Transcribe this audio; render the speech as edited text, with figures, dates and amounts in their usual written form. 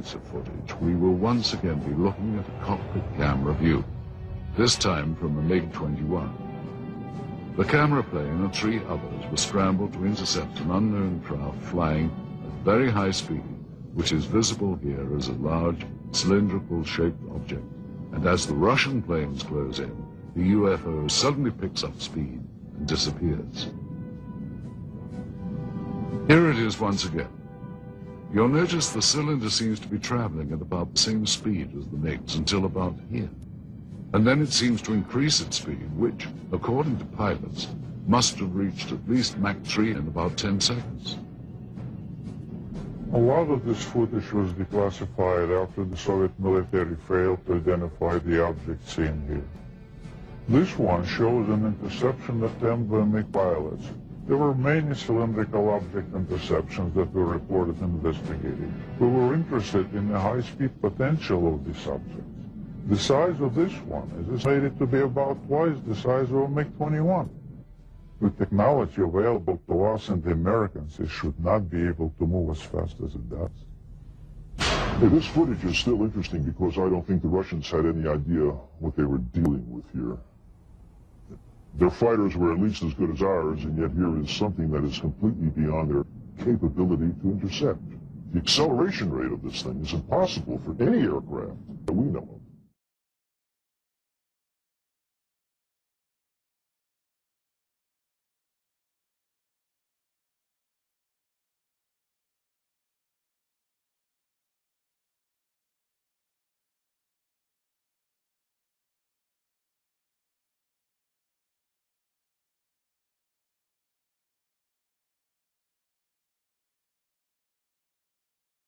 piece of footage, we will once again be looking at a cockpit camera view, this time from a MiG-21. The camera plane and 3 others were scrambled to intercept an unknown craft flying at very high speed, which is visible here as a large, cylindrical-shaped object. And as the Russian planes close in, the UFO suddenly picks up speed and disappears. Here it is once again. You'll notice the cylinder seems to be traveling at about the same speed as the MiGs until about here. And then it seems to increase its speed, which, according to pilots, must have reached at least Mach 3 in about 10 seconds. A lot of this footage was declassified after the Soviet military failed to identify the object seen here. This one shows an interception attempt by MiG pilots. There were many cylindrical object interceptions that were reported and investigated. We were interested in the high-speed potential of this object. The size of this one is estimated to be about twice the size of a MiG-21. With technology available to us and the Americans, it should not be able to move as fast as it does. Hey, this footage is still interesting because I don't think the Russians had any idea what they were dealing with here. Their fighters were at least as good as ours, and yet here is something that is completely beyond their capability to intercept. The acceleration rate of this thing is impossible for any aircraft that we know of.